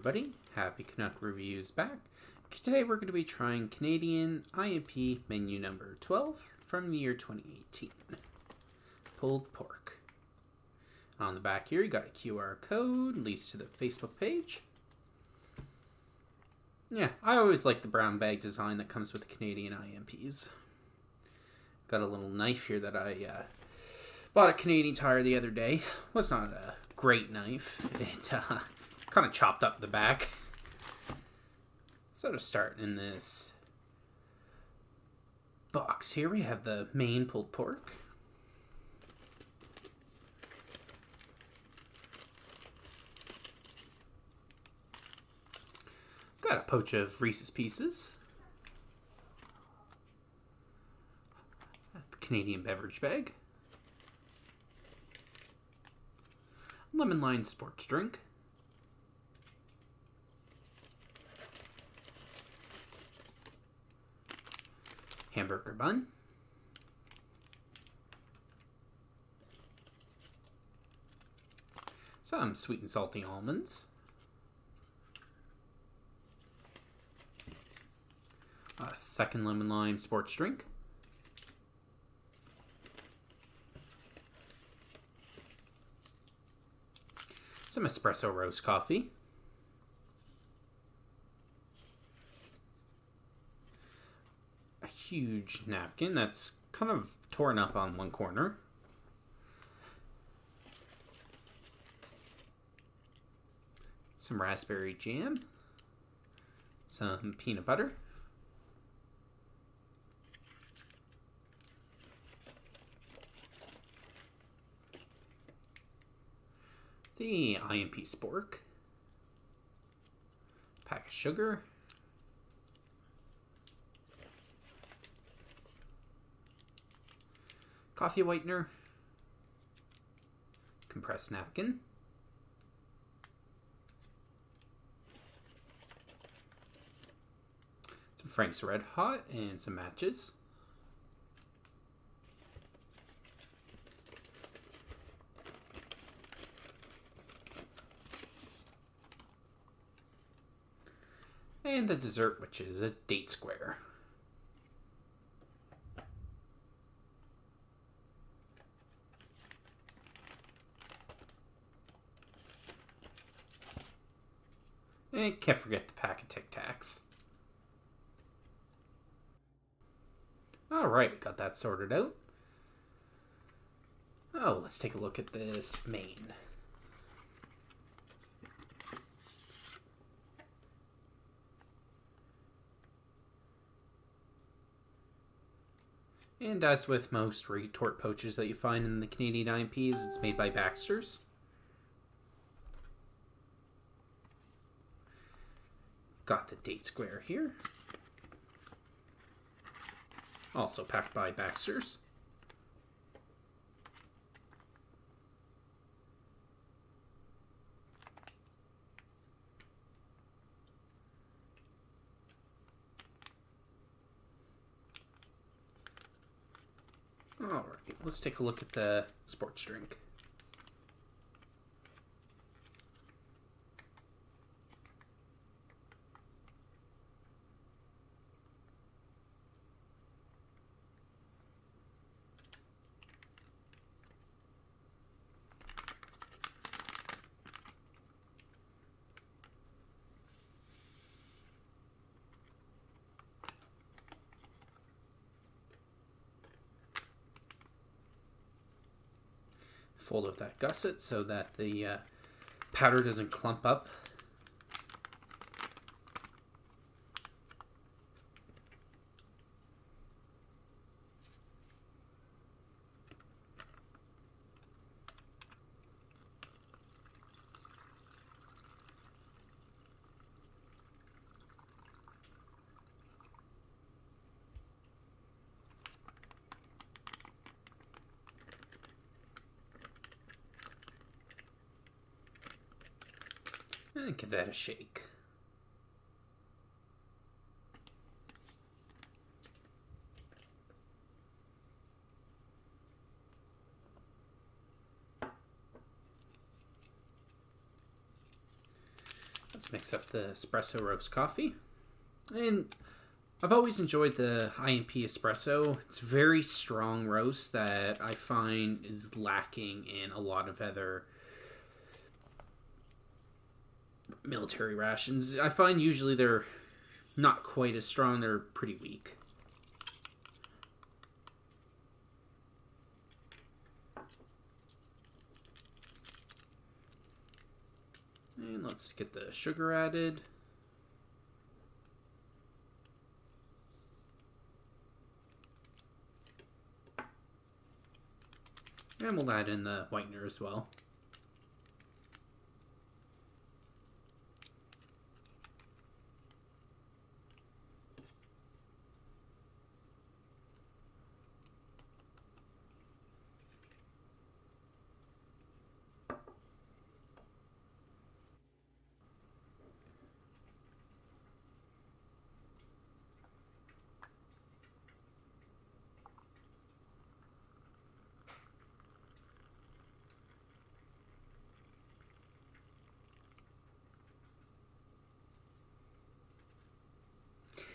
everybody, Happy Canuck Reviews back. Today we're going to be trying Canadian IMP menu number 12 from the year 2018. Pulled pork. On the back here you got a QR code, leads to the Facebook page. Yeah, I always like the brown bag design that comes with the Canadian IMPs. Got a little knife here that I bought at Canadian Tire the other day. Well, it's not a great knife. It kind of chopped up the back. So to start in this box here, we have the main pulled pork. Got a pouch of Reese's Pieces. Canadian beverage bag. Lemon lime sports drink. Hamburger bun. Some sweet and salty almonds. A second lemon lime sports drink. Some espresso roast coffee. A huge napkin that's kind of torn up on one corner. Some raspberry jam. Some peanut butter. The IMP spork. Pack of sugar. Coffee whitener. Compressed napkin. Some Frank's Red Hot and some matches. And the dessert, which is a date square. And can't forget the pack of Tic Tacs. Alright, got that sorted out. Oh, let's take a look at this main. And as with most retort pouches that you find in the Canadian IMPs, it's made by Baxter's. Got the date square here. Also packed by Baxter's. Alright, let's take a look at the sports drink. Fold out that gusset so that the powder doesn't clump up. And give that a shake. Let's mix up the espresso roast coffee. And I've always enjoyed the IMP espresso. It's very strong roast that I find is lacking in a lot of other military rations. I find usually they're not quite as strong. They're pretty weak. And let's get the sugar added. And we'll add in the whitener as well.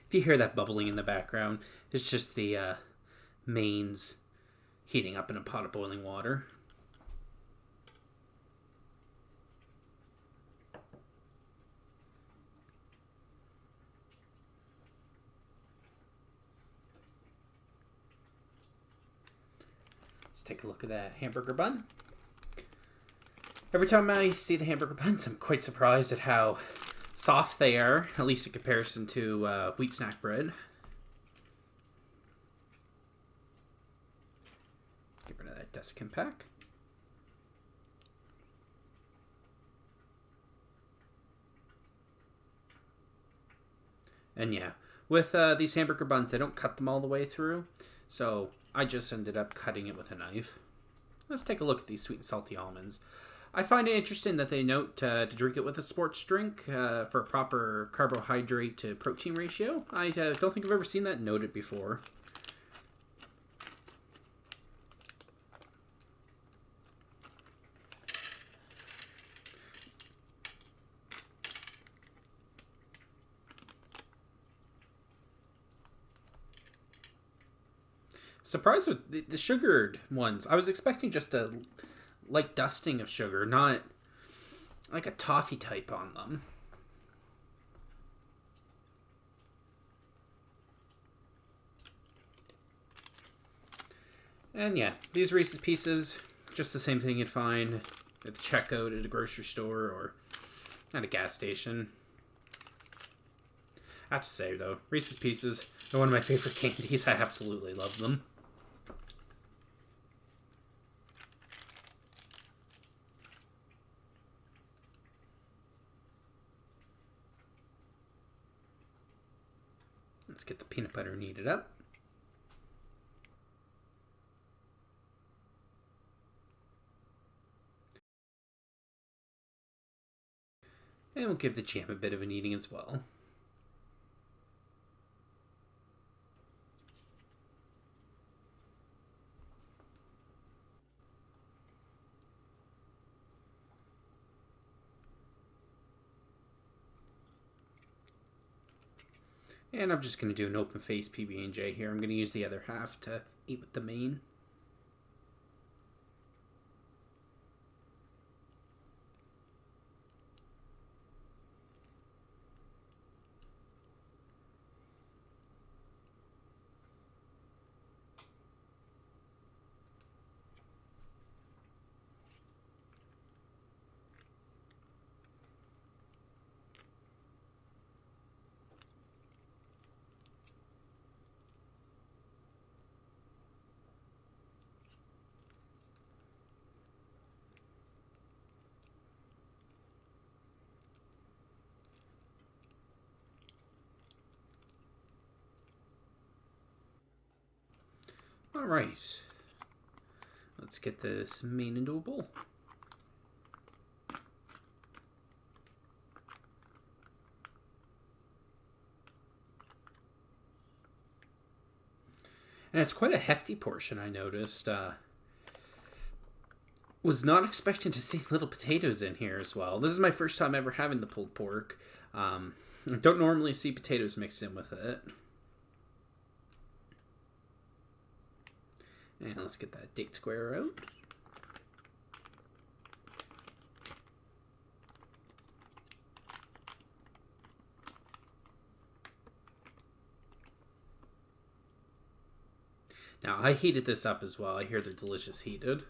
If you hear that bubbling in the background, it's just the mains heating up in a pot of boiling water. Let's take a look at that hamburger bun. Every time I see the hamburger buns, I'm quite surprised at how soft they are, at least in comparison to wheat snack bread. Get rid of that desiccant pack. And yeah, with these hamburger buns, they don't cut them all the way through, so I just ended up cutting it with a knife. Let's take a look at these sweet and salty almonds. I find it interesting that they note to drink it with a sports drink for a proper carbohydrate to protein ratio. I don't think I've ever seen that noted before. Surprised with the sugared ones. I was expecting just a light dusting of sugar, not like a toffee type on them. And yeah, these Reese's Pieces, just the same thing you'd find at the checkout at a grocery store or at a gas station. I have to say though, Reese's Pieces are one of my favorite candies. I absolutely love them. Let's get the peanut butter kneaded up. And we'll give the jam a bit of a kneading as well. And I'm just going to do an open face PB&J here. I'm going to use the other half to eat with the main. All right, let's get this main into a bowl. And it's quite a hefty portion, I noticed. Was not expecting to see little potatoes in here as well. This is my first time ever having the pulled pork. I don't normally see potatoes mixed in with it. And let's get that date square out. Now, I heated this up as well. I hear they're delicious heated.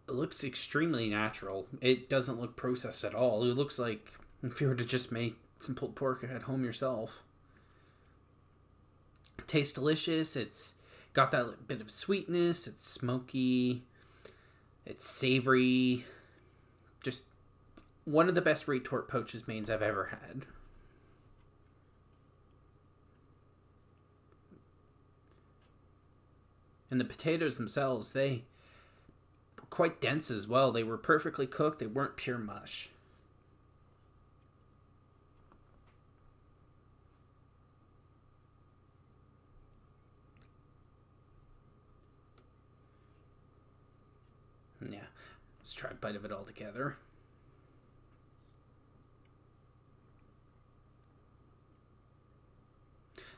It looks extremely natural. It doesn't look processed at all. It looks like if you were to just make some pulled pork at home yourself. It tastes delicious. It's got that bit of sweetness. It's smoky. It's savory. Just one of the best retort poaches mains I've ever had. And the potatoes themselves, they were quite dense as well. They were perfectly cooked. They weren't pure mush. Yeah, let's try a bite of it all together.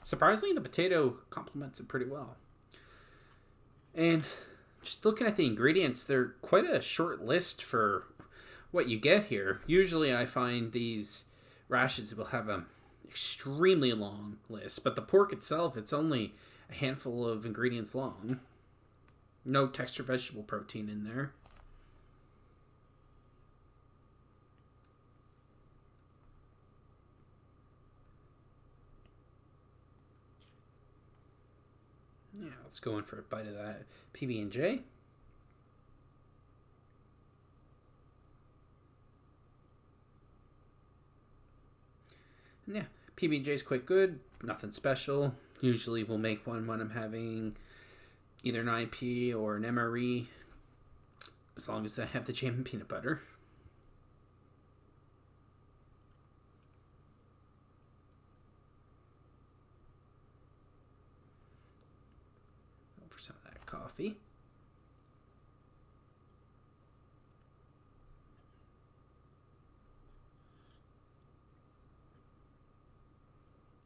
Surprisingly, the potato complements it pretty well. And just looking at the ingredients, they're quite a short list for what you get here. Usually I find these rashes will have an extremely long list, but the pork itself, it's only a handful of ingredients long. No texture vegetable protein in there. Yeah, let's go in for a bite of that PB&J. And yeah, PB&J is quite good. Nothing special. Usually we'll make one when I'm having either an IMP or an MRE, as long as they have the jam and peanut butter. Go for some of that coffee.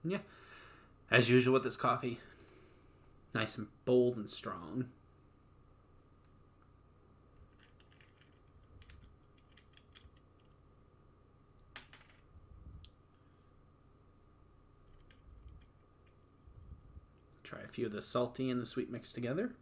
Yeah, as usual with this coffee, nice and bold and strong. Try a few of the salty and the sweet mixed together.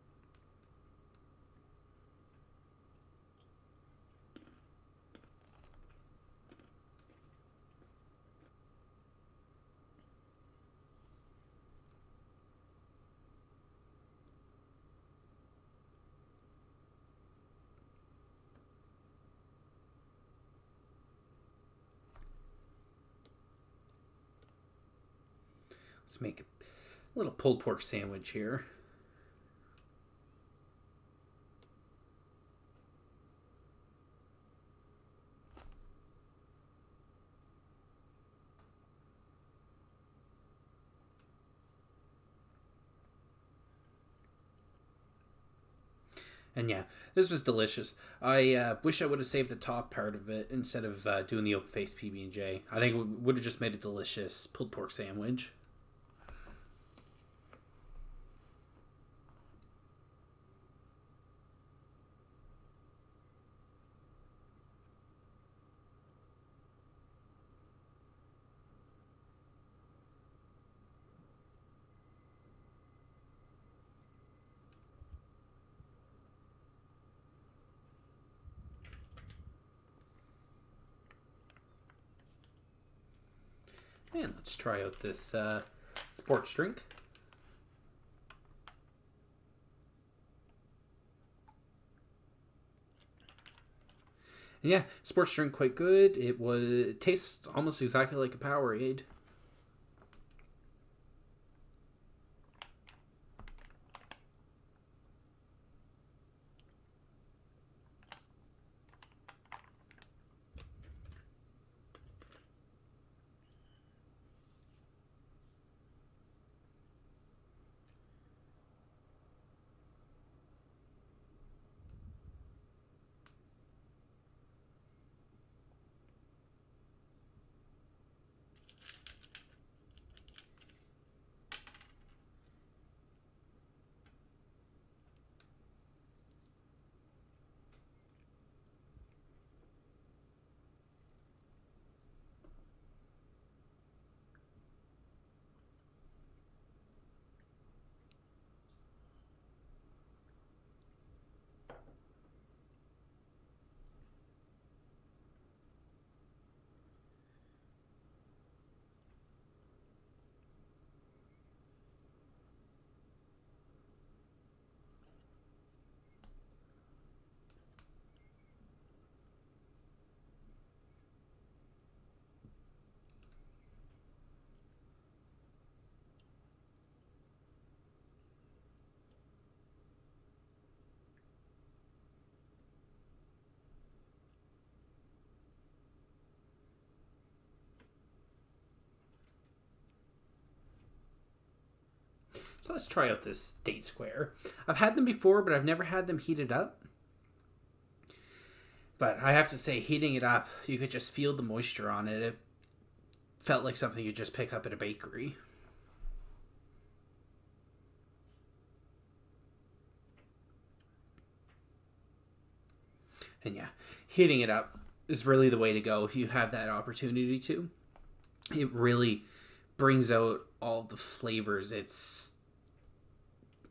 Let's make a little pulled pork sandwich here. And yeah, this was delicious. I wish I would have saved the top part of it instead of doing the open face PB&J. I think it would have just made a delicious pulled pork sandwich. And let's try out this sports drink. And yeah, sports drink quite good. It tastes almost exactly like a Powerade. So let's try out this date square. I've had them before, but I've never had them heated up. But I have to say, heating it up, you could just feel the moisture on it. It felt like something you'd just pick up at a bakery. And yeah, heating it up is really the way to go if you have that opportunity to. It really brings out all the flavors. It's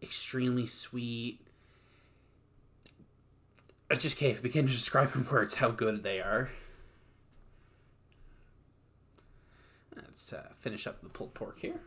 extremely sweet. I just can't begin to describe in words how good they are. Let's finish up the pulled pork here.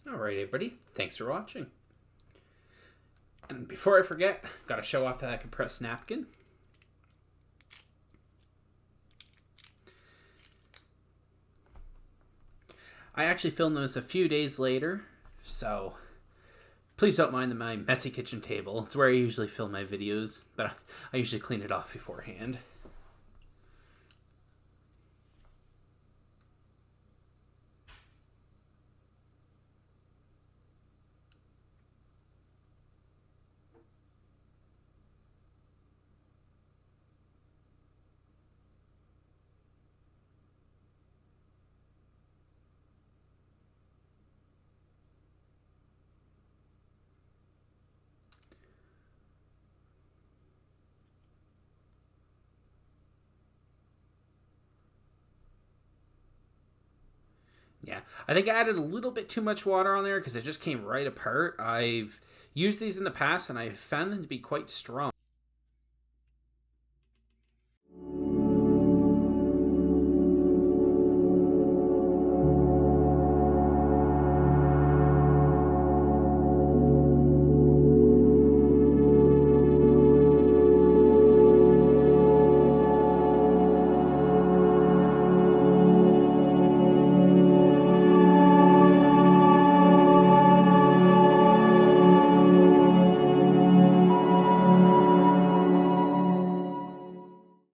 Alright, everybody, thanks for watching. And before I forget, gotta show off that compressed napkin. I actually filmed this a few days later, so please don't mind my messy kitchen table. It's where I usually film my videos, but I usually clean it off beforehand. Yeah, I think I added a little bit too much water on there because it just came right apart. I've used these in the past and I've found them to be quite strong.